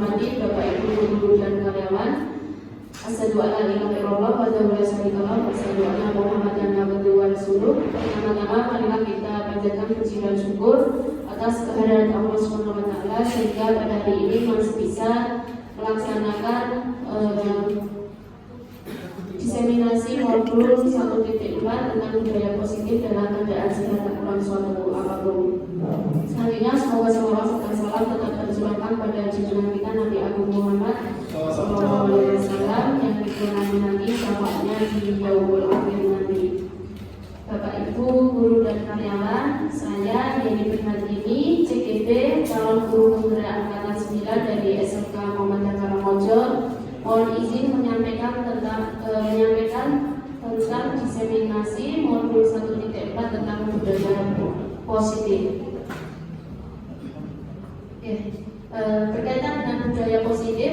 hormati Bapak Ibu guru dan karyawan. Asyhadu an la ilaha illallah wa la syarikalah wa asyhadu anna Muhammadan abduhu wa rasuluh. Pertama-tama marilah kita panjatkan puji dan syukur atas kehadiran Allah Subhanahu wa taala sehingga pada hari ini masih bisa melaksanakan diseminasi modul 1.4 tentang budaya positif dalam keadaan sehat tak kurang suatu apapun. Selanjutnya semoga salawat serta salam tetap tercurahkan pada junjungan kita Nabi Agung Muhammad SAW yang dikenal nanti syafaatnya di yaumul akhir nanti. Bapak Ibu guru dan karyawan, saya Yeni Bernardini CGP calon guru penggerak angkatan 9 dari SMK Muhammadiyah Karangmojo. Mohon izin menyampaikan tentang diseminasi modul 1.4 tentang budaya positif. Berkaitan dengan budaya positif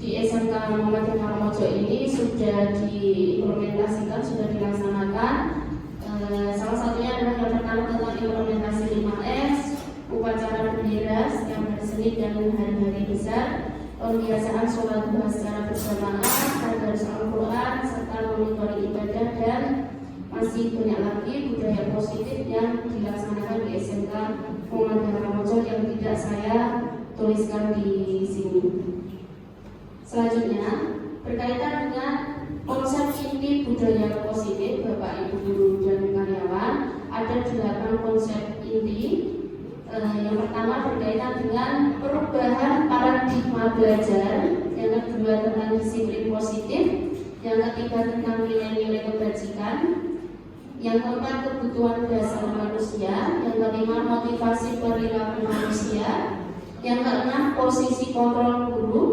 di SMK Muhammadiyah Karangmojo ini sudah diimplementasikan, sudah dilaksanakan. Salah satunya adalah yang pertama tentang implementasi 5S, upacara bendera, setiap hari Senin dan hari-hari besar, pembiasaan sholat duha secara berjamaah, tadarus Al-Quran, serta monitoring ibadah, dan masih banyak lagi budaya positif yang dilaksanakan di SMK Muhammadiyah Karangmojo yang tidak saya tuliskan di sini. Selanjutnya berkaitan dengan konsep inti budaya positif, Bapak Ibu guru dan karyawan, ada 8 konsep inti. Yang pertama berkaitan dengan perubahan paradigma belajar, yang kedua tentang disiplin positif, yang ketiga tentang nilai-nilai kebajikan, yang keempat kebutuhan dasar manusia, yang kelima motivasi perilaku manusia, yang keenam posisi kontrol guru,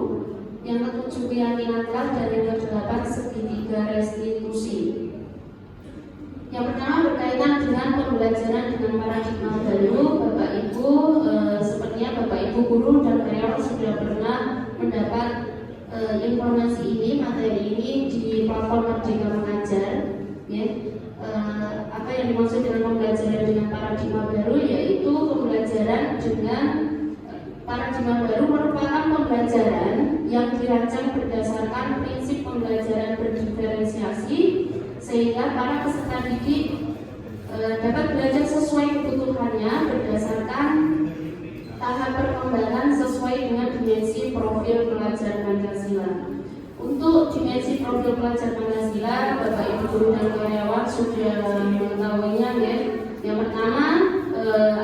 yang ketujuh keyakinan kelas, dan yang kedelapan segitiga restitusi. Yang pertama berkaitan dengan pembelajaran dengan paradigma baru. Bapak Ibu, sepertinya Bapak Ibu guru dan karyawan sudah pernah mendapat informasi ini, materi ini di platform Merdeka Mengajar. Ya. Apa yang dimaksud dengan pembelajaran dengan paradigma baru, yaitu pembelajaran dengan paradigma baru merupakan pembelajaran yang dirancang berdasarkan prinsip pembelajaran berdiferensiasi sehingga para peserta didik dapat belajar sesuai kebutuhannya berdasarkan tahap perkembangan sesuai dengan dimensi profil pelajar Pancasila. Untuk dimensi profil pelajar Pancasila, Bapak Ibu guru dan karyawan sudah mengetahuinya ya. Yang pertama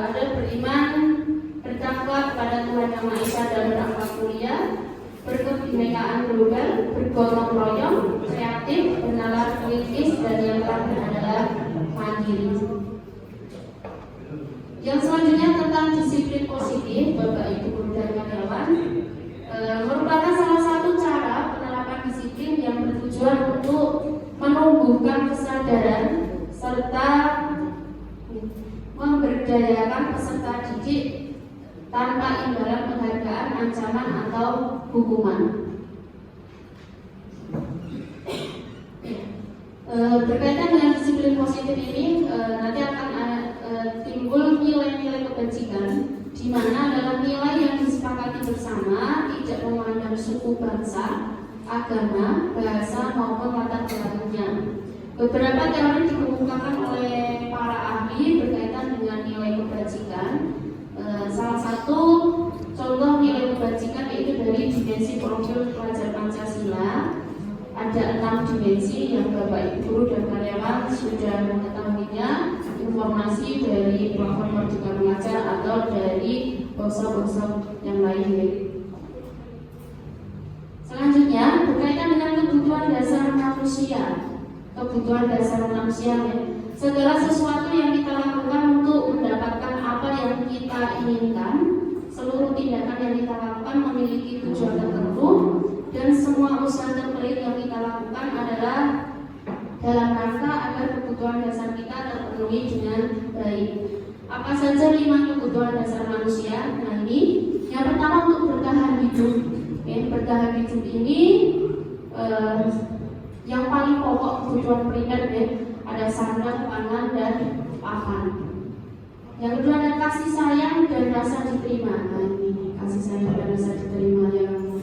ada beriman, bertakwa kepada Tuhan Yang Maha Esa dan berakhlak mulia, berkebinekaan global, bergotong royong, kreatif, bernalar kritis, dan yang terakhir adalah mandiri. Yang selanjutnya tentang disiplin positif, Bapak Ibu guru dan karyawan, merupakan salah satu cara penerapan disiplin yang bertujuan untuk menumbuhkan kesadaran serta memberdayakan peserta didik tanpa imbalan penghargaan, ancaman, atau hukuman. Berkaitan dengan disiplin positif ini, nanti akan timbul nilai-nilai kebajikan, di mana dalam nilai yang disepakati bersama tidak memandang suku, bangsa, agama, bahasa maupun latar belakangnya. Beberapa teori dikemukakan oleh para ahli berkaitan dengan nilai kebajikan. Salah satu contoh nilai kebajikan yaitu dari dimensi profil pelajar Pancasila. Ada 6 dimensi yang Bapak Ibu guru dan karyawan sudah mengetahuinya, informasi dari platform Merdeka Mengajar atau dari bangsa-bangsa yang lainnya. Selanjutnya berkaitan dengan kebutuhan dasar manusia. Kebutuhan dasar manusia ya. Segala sesuatu yang kita lakukan untuk mendapatkan apa yang kita inginkan, seluruh tindakan yang kita lakukan memiliki tujuan tertentu, dan semua usaha terbaik yang kita lakukan adalah dalam rangka agar kebutuhan dasar kita terpenuhi dengan baik. Apa saja 5 kebutuhan dasar manusia? Nah ini yang pertama untuk bertahan hidup. Bertahan hidup ini yang paling pokok kebutuhan primer ya, ada sandang, pangan, dan papan. Yang kedua ada kasih sayang dan rasa diterima. Nah ini kasih sayang dan rasa diterima yang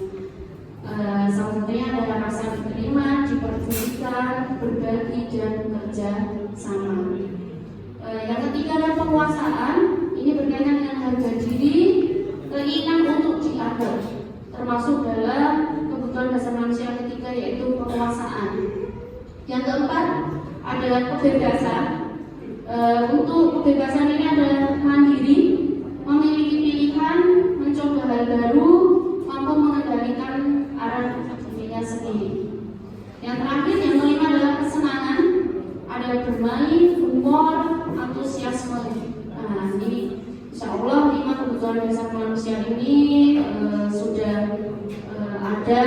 Salah satunya adalah rasa diterima, diperdulikan, berbagi, dan bekerja sama. Yang ketiga adalah penguasaan. Ini berkaitan dengan harga diri, keinginan untuk diatur, termasuk dalam kebutuhan dasar manusia yang ketiga, yaitu penguasaan. Yang keempat adalah kebebasan. Untuk kebebasan ini adalah mandiri, memiliki pilihan, mencoba hal baru, mampu mengendalikan arah dirinya sendiri. Yang terakhir, yang kelima adalah kesenangan, ada bermain, humor, antusiasme. Nah, ini insya Allah 5 kebutuhan dasar manusia ini sudah ada,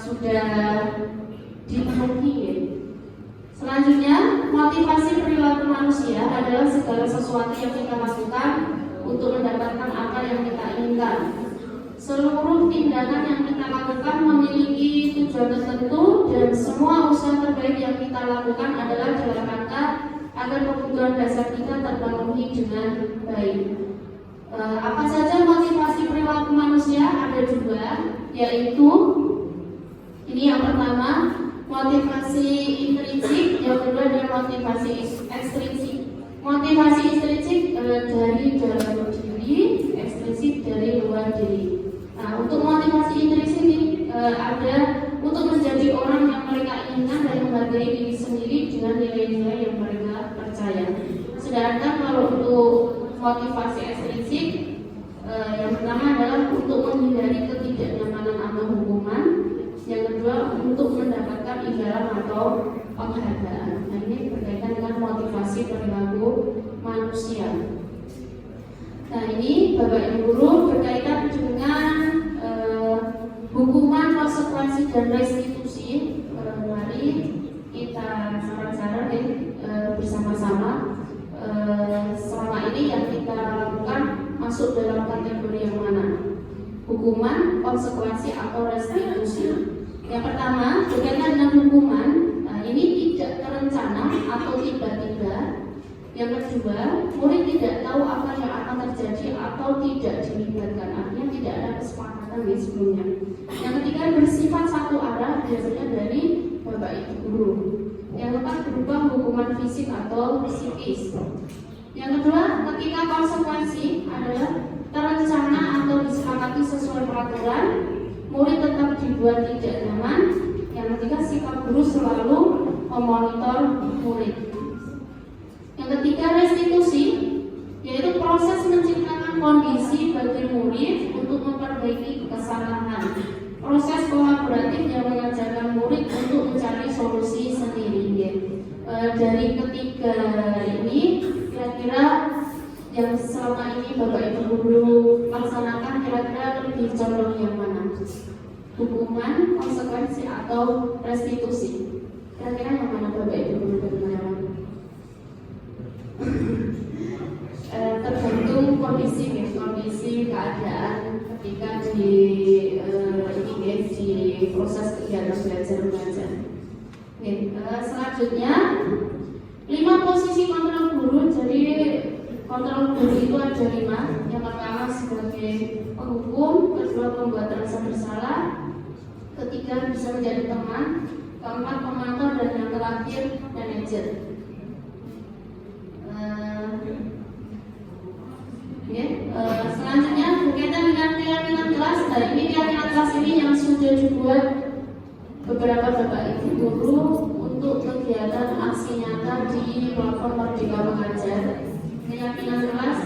sudah dipenuhi. Selanjutnya, motivasi perilaku manusia adalah segala sesuatu yang kita lakukan untuk mendapatkan apa yang kita inginkan. Seluruh tindakan yang kita lakukan memiliki tujuan tertentu, dan semua usaha terbaik yang kita lakukan adalah dalam rangka agar kebutuhan dasar kita terpenuhi dengan baik. Apa saja motivasi perilaku manusia? Ada 2, yaitu ini yang pertama, motivasi intrinsik, yang kedua adalah motivasi ekstrinsik. Motivasi intrinsik dari dalam diri, ekstrinsik dari luar diri. Nah, untuk motivasi intrinsik ini ada untuk menjadi orang yang mereka inginkan dan menghargai diri sendiri dengan nilai-nilai yang mereka percaya. Sedangkan kalau untuk motivasi ekstrinsik, yang pertama adalah untuk menghindari ketidaknyamanan atau hukuman. Yang kedua, untuk mendapatkan imbalan atau penghargaan. Nah, ini berkaitan dengan motivasi perilaku manusia. Nah, ini Bapak Ibu Guru berkaitan dengan hukuman, konsekuensi, dan restitusi. Mari kita saran-saran bersama-sama. Selama ini yang kita lakukan masuk dalam kategori yang mana? Hukuman, konsekuensi, atau restitusi. Yang pertama, berkaitan dengan hukuman. Nah, ini tidak terencana atau tiba-tiba. Yang kedua, murid tidak tahu apa yang akan terjadi atau tidak dilibatkan, artinya tidak ada kesepakatan di sebelumnya. Yang ketiga, bersifat satu arah, biasanya dari Bapak Ibu Guru. Yang keempat, berupa hukuman fisik atau psikis. Yang kedua, ketika konsekuensi adalah terencana atau disepakati sesuai peraturan, murid tetap dibuat tidak nyaman. Yang ketiga, sikap guru selalu memonitor murid. Yang ketiga, restitusi, yaitu proses menciptakan kondisi bagi murid untuk memperbaiki kesalahan. Proses kolaboratif yang mengajarkan murid untuk mencari solusi sendiri. Dari ketiga ini, kira-kira yang selama ini Bapak Ibu Guru laksanakan, kira-kira lebih condong yang mana? Hukuman, konsekuensi, atau restitusi? Kira-kira yang mana Bapak Ibu Guru berpendapat? Tergantung kondisi keadaan ketika di proses kegiatan belajar mengajar. Selanjutnya, 5 posisi kontrol guru. Jadi kontrol guru itu ada 5. Yang pertama sebagai penghukum, kedua pembuat rasa bersalah, ketiga bisa menjadi teman, keempat pemantau, dan yang terakhir manajer. Selanjutnya berkaitan dengan keyakinan kelas. Nah, ini keyakinan kelas ini yang sudah dibuat beberapa Bapak Ibu Guru untuk kegiatan aksi nyata di platform Merdeka Mengajar. Keyakinan kelas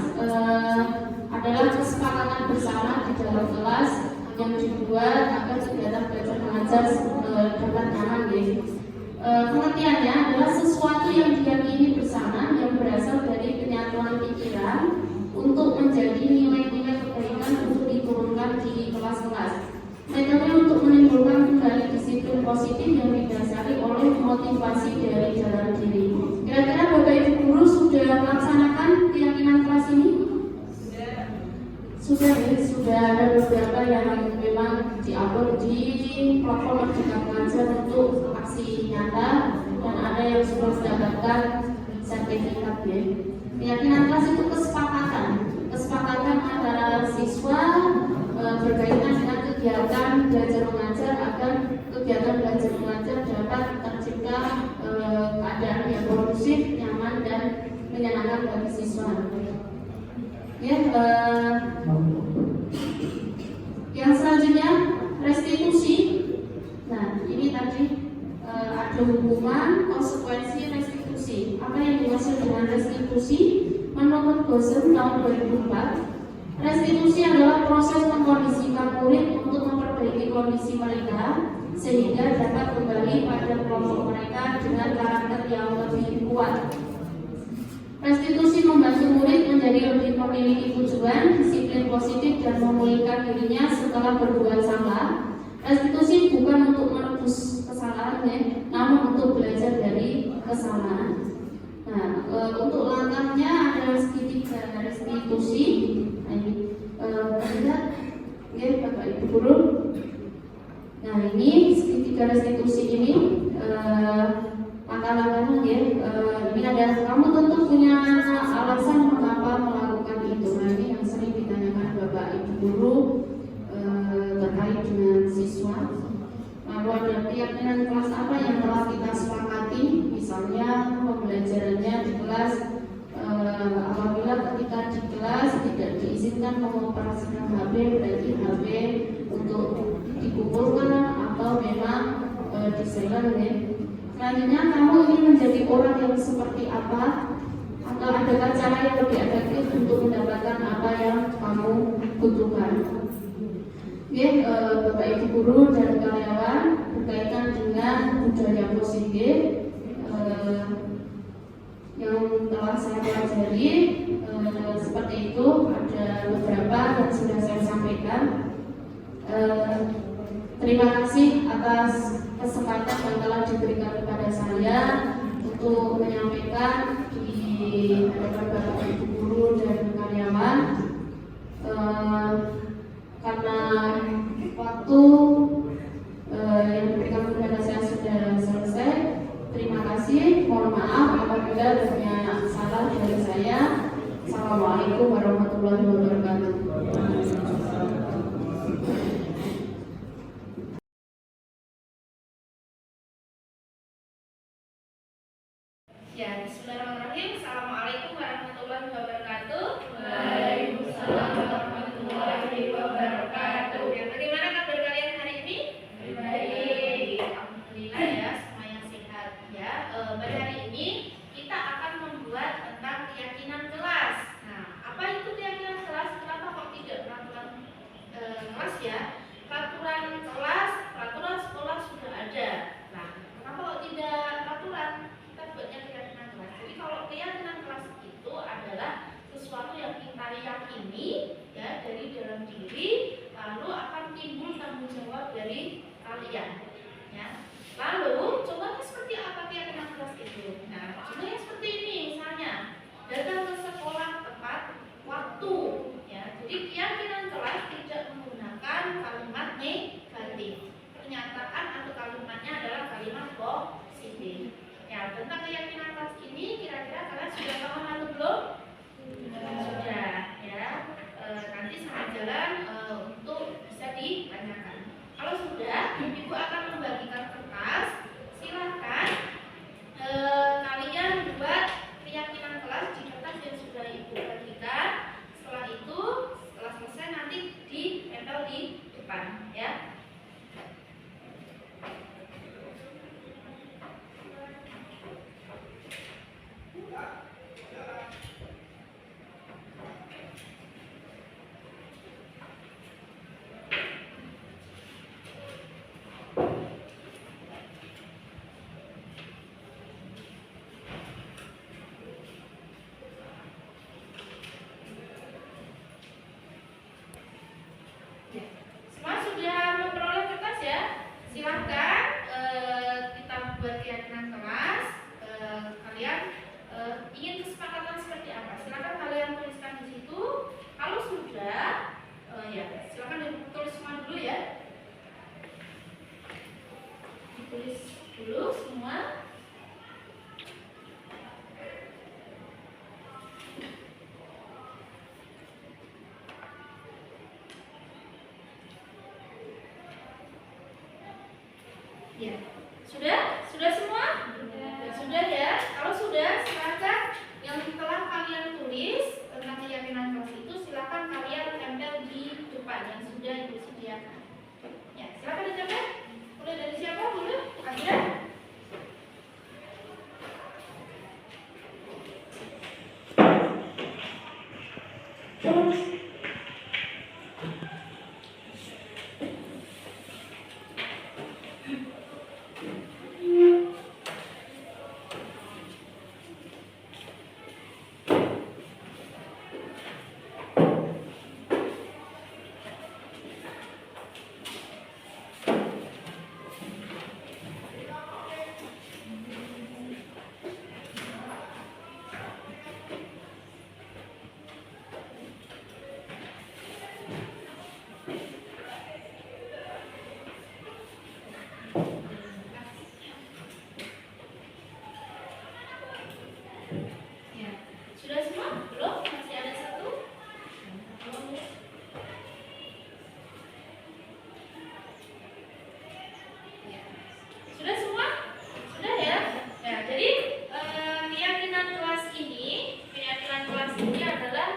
adalah kesepakatan bersama di dalam kelas yang dibuat agar kegiatan belajar mengajar dapat nyaman. Pengertiannya adalah sesuatu yang diyakini bersama yang berasal dari penyatuan pikiran untuk menjadi nilai-nilai kebaikan untuk diturunkan di kelas-kelas. Metode untuk menimbulkan kembali disiplin positif yang didasari oleh motivasi dari dalam diri. Kira-kira Bapak Ibu Guru sudah melaksanakan keyakinan kelas ini? Sudah ada beberapa yang memang diupload di platform Merdeka Mengajar untuk aksi nyata, dan ada yang sudah mendapatkan sertifikat. Keyakinan kelas itu kesepakatan antara siswa berkaitan dengan kegiatan belajar mengajar agar kegiatan belajar mengajar dapat tercipta keadaan yang kondusif, nyaman dan menyenangkan bagi siswa. Ya, yang selanjutnya restitusi. Nah, ini tadi ada hubungan konsekuensi restitusi. Apa yang dimaksud dengan restitusi? Menurut Goshen tahun 2004, restitusi adalah proses mengkondisikan murid untuk memperbaiki kondisi mereka sehingga dapat kembali pada kelompok mereka dengan karakter yang lebih kuat. Restitusi membantu murid menjadi lebih memiliki tujuan, disiplin positif dan memulihkan dirinya setelah berbuat salah. Restitusi bukan untuk menebus kesalahannya, namun untuk belajar dari kesalahan. Nah, untuk langkahnya ada segitiga restitusi. Nah, ini lihat, ya Bapak Ibu Guru. Nah, ini segitiga restitusi ini langkah-langkahnya ya. Ini ada, kamu tentu punya alasan mengapa melakukan itu. Nah, ini yang sering ditanyakan Bapak Ibu Guru terkait dengan siswa. Lalu ada keyakinan kelas apa yang telah kita sepakati, misalnya pembelajarannya di kelas, apabila ketika di kelas tidak diizinkan mengoperasikan HP, berarti HP untuk dikumpulkan atau memang di silent ya. Selanjutnya, kamu ingin menjadi orang yang seperti apa? Atau adakah cara yang lebih efektif untuk mendapatkan apa yang kamu butuhkan? Oke, Bapak Ibu Guru dan karyawan, berkaitan dengan budaya positif yang telah saya pelajari, seperti itu ada beberapa yang sudah saya sampaikan. Terima kasih atas kesempatan yang telah diberikan kepada saya untuk menyampaikan di hadapan Bapak Ibu Guru dan karyawan. Karena waktu yang diberikan kepada saya sudah selesai. Terima kasih. Mohon maaf apabila ada salah dari saya. Assalamualaikum warahmatullahi wabarakatuh. Ya, bismillahirrahmanirrahim. Assalamualaikum warahmatullahi wabarakatuh. Waalaikumsalam warahmatullahi wabarakatuh. Ya, bagaimana kabar kalian hari ini? Baik. Alhamdulillah ya, semuanya sehat ya. Pada hari ini kita akan membuat tentang keyakinan kelas. Nah, apa itu keyakinan kelas? Kenapa kok tidak peraturan kelas ya? Peraturan kelas, peraturan sekolah sudah ada. Nah, kenapa kok tidak peraturan? Kita buatnya keyakinan kelas. Jadi kalau keyakinan kelas itu adalah sesuatu yang kita yakini ya dari dalam diri, lalu akan timbul tanggung jawab dari kalian ya. Lalu contohnya seperti apa keyakinan kelas itu? Nah, contohnya seperti ini, misalnya datang ke sekolah tepat waktu ya. Jadi keyakinan kelas tidak menggunakan kalimat negatif. Pernyataan atau kalimatnya adalah kalimat positif. Ya, tentang keyakinan kelas ini kira-kira kalian sudah paham atau belum? Sudah ya. Nanti sambil jalan untuk bisa ditanyakan. Kalau sudah, Ibu akan membagikan kertas. Silakan kalian buat keyakinan kelas di kertas yang sudah Ibu bagikan. Setelah itu, setelah selesai nanti ditempel di depan ya. Semua sudah memperoleh kertas ya? Silahkan kita buat keyakinan kelas. Kalian ingin kesepakatan seperti apa? Silahkan kalian tuliskan di situ. Kalau sudah, ya silahkan ditulis semua dulu ya. Ditulis dulu semua. Sudah? Sudah semua? Sudah ya. Kalau sudah, silakan yang telah kalian tulis tentang keyakinan kelas itu silakan kalian tempel di depan yang sudah Ibu sediakan. Ya, silakan ditempel. Mulai dari siapa dulu? Akhirnya. Ya. Sudah semua? Belum? Masih ada satu? Ya. Sudah semua? Sudah ya? Ya, jadi keyakinan kelas ini adalah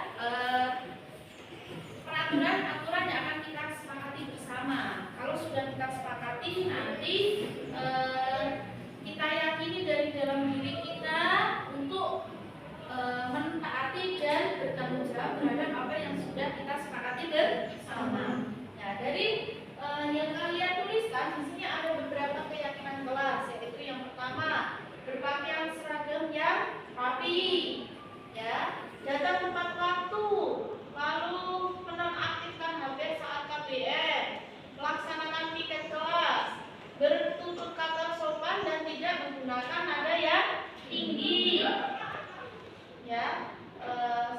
peraturan-aturan yang akan kita sepakati bersama. Kalau sudah kita sepakati, nanti kita yakini dari dalam diri kita untuk mentaati dan bertanggung jawab terhadap apa yang sudah kita sepakati bersama. Ya, dari yang kalian tuliskan di sini ada beberapa keyakinan kelas, yaitu yang pertama berpakaian seragam yang rapi, ya, datang tepat waktu, lalu menonaktifkan HP saat KBM, melaksanakan piket kelas, bertutur kata sopan dan tidak menggunakan nada yang tinggi. Ya,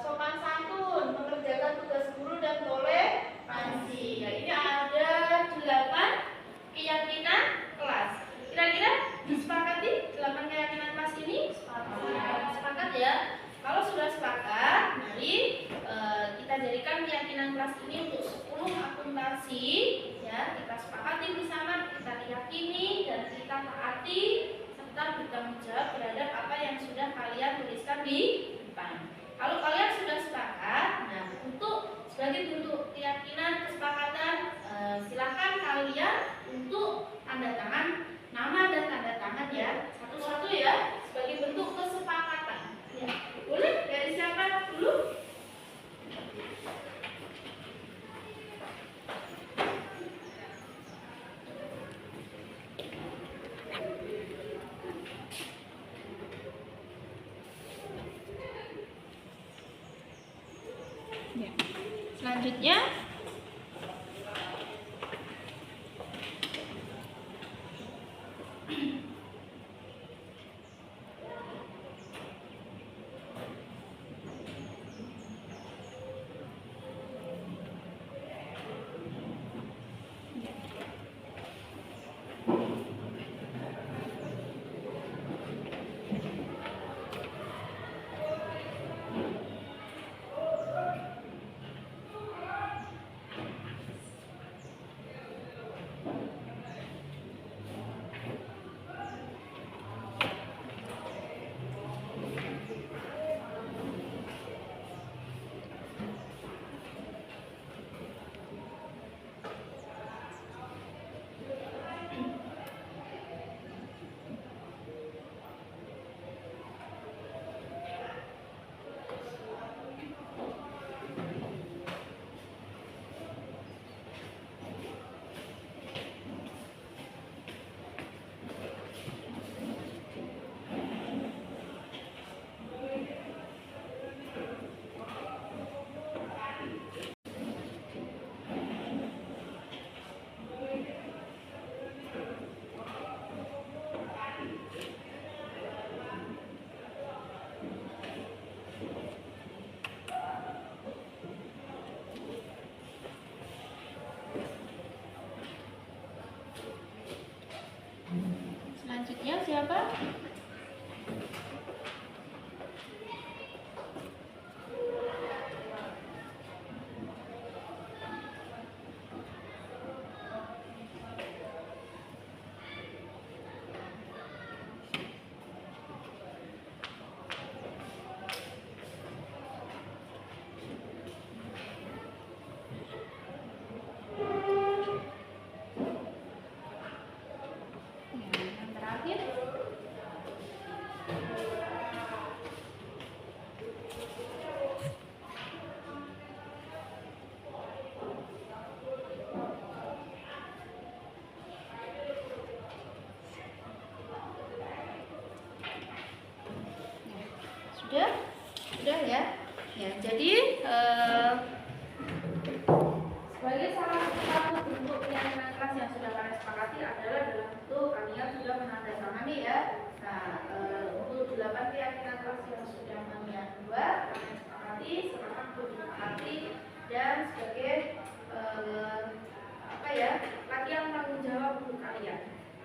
sopan santun, mengerjakan tugas guru dan toleransi. Ya, ini ada 8 keyakinan kelas. Kira-kira disepakati 8 keyakinan kelas ini? Sepakat ya. Kalau sudah sepakat, mari kita jadikan keyakinan kelas ini untuk 10 akuntansi. Ya, kita sepakati bersama, kita yakini dan kita taati serta bertanggung jawab terhadap apa yang sudah kalian tuliskan di depan. Kalau kalian sudah sepakat, nah untuk sebagai bentuk keyakinan kesepakatan, silakan kalian untuk tanda tangan nama dan tanda tangan ya, satu-satu ya, sebagai bentuk kesepakatan. Ya. Boleh dari siapa dulu? Selanjutnya siapa? Udah ya. Ya, jadi sebagai salah satu bentuk keyakinan kelas yang sudah kalian sepakati adalah dalam bentuk kalian sudah menandatangani ya. Nah, untuk 8 keyakinan kelas yang sudah kalian buat, kalian sepakati, silakan untuk disepakati dan sebagai latihan tanggung jawab untuk kalian.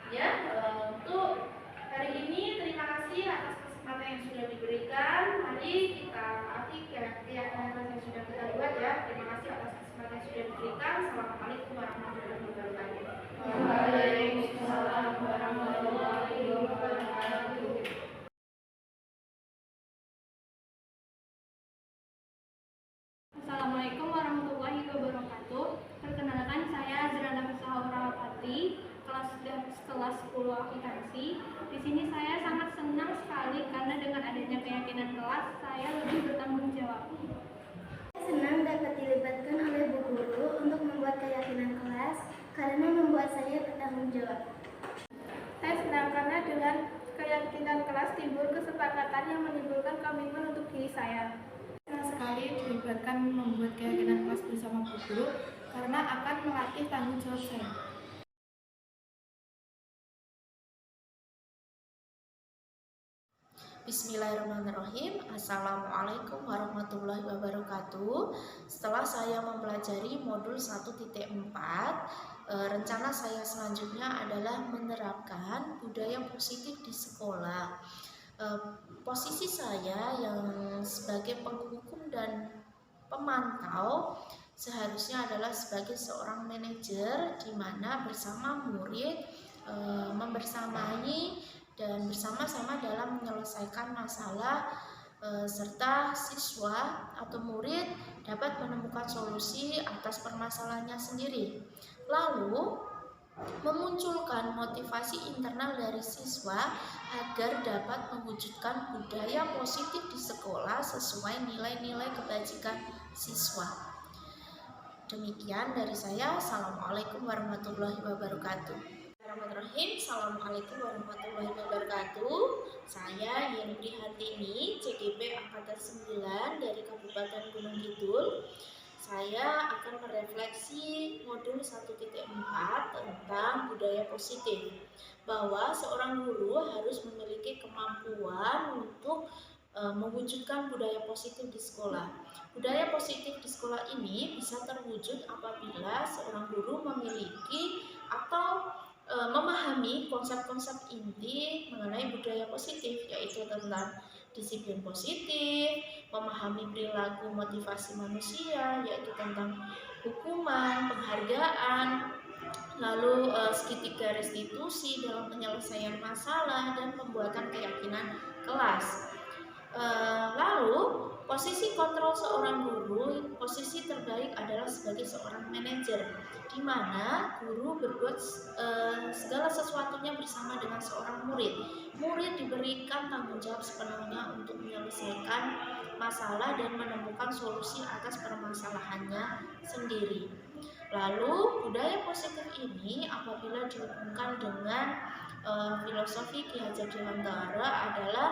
Ya, untuk hari ini terima kasih atas kesempatan yang sudah diberikan. Mari kita taati keyakinan kelas yang sudah kita buat ya. Terima kasih atas kesempatan yang sudah diberikan. Assalamualaikum warahmatullahi wabarakatuh. Waalaikumsalam warahmatullahi wabarakatuh. Assalamualaikum warahmatullahi wabarakatuh. Perkenalkan, saya Azrana Rawapati, kelas 10 akuntansi. Di sini saya sangat senang sekali karena dengan adanya keyakinan kelas, saya lebih bertanggung jawab. Saya senang dapat dilibatkan oleh Bu Guru untuk membuat keyakinan kelas karena membuat saya bertanggung jawab. Saya senang karena dengan keyakinan kelas timbul kesepakatan yang menimbulkan komitmen untuk diri saya. Senang sekali dilibatkan membuat keyakinan kelas bersama Bu Guru karena akan melatih tanggung jawab saya. Bismillahirrahmanirrahim. Assalamualaikum warahmatullahi wabarakatuh. Setelah saya mempelajari modul 1.4, rencana saya selanjutnya adalah menerapkan budaya positif di sekolah. Posisi saya yang sebagai penghukum dan pemantau seharusnya adalah sebagai seorang manajer di mana bersama murid membersamai dan bersama-sama dalam menyelesaikan masalah serta siswa atau murid dapat menemukan solusi atas permasalahannya sendiri. Lalu memunculkan motivasi internal dari siswa agar dapat mewujudkan budaya positif di sekolah sesuai nilai-nilai kebajikan siswa. Demikian dari saya. Assalamualaikum warahmatullahi wabarakatuh. Bismillahirrahmanirrahim. Assalamualaikum warahmatullahi wabarakatuh. Saya Yenudi Hartini, CGP Angkatan 9 dari Kabupaten Gunung Kidul. Saya akan merefleksi modul 1.4 tentang budaya positif, bahwa seorang guru harus memiliki kemampuan untuk mewujudkan budaya positif di sekolah. Budaya positif di sekolah ini bisa terwujud apabila seorang guru memiliki atau memahami konsep-konsep inti mengenai budaya positif, yaitu tentang disiplin positif, memahami perilaku motivasi manusia, yaitu tentang hukuman, penghargaan, lalu segitiga restitusi dalam penyelesaian masalah, dan pembuatan keyakinan kelas. Lalu posisi kontrol seorang guru, posisi terbaik adalah sebagai seorang manajer, di mana guru berbuat segala sesuatunya bersama dengan seorang murid. Murid diberikan tanggung jawab sepenuhnya untuk menyelesaikan masalah dan menemukan solusi atas permasalahannya sendiri. Lalu budaya positif ini apabila dihubungkan dengan filosofi Ki Hajar Dewantara adalah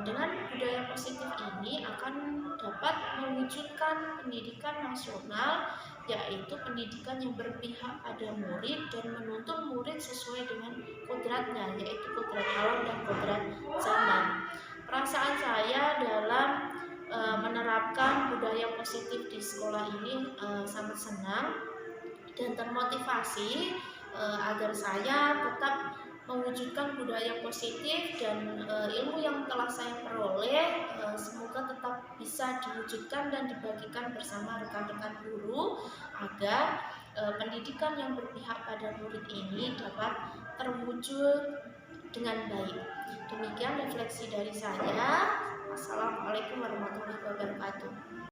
dengan budaya positif ini akan dapat mewujudkan pendidikan nasional, yaitu pendidikan yang berpihak pada murid dan menuntun murid sesuai dengan kodratnya, yaitu kodrat alam dan kodrat zaman. Perasaan saya dalam menerapkan budaya positif di sekolah ini sangat senang dan termotivasi agar saya tetap mewujudkan budaya positif, dan ilmu yang telah saya peroleh semoga tetap bisa diwujudkan dan dibagikan bersama rekan-rekan guru agar pendidikan yang berpihak pada murid ini dapat terwujud dengan baik. Demikian refleksi dari saya. Assalamualaikum warahmatullahi wabarakatuh.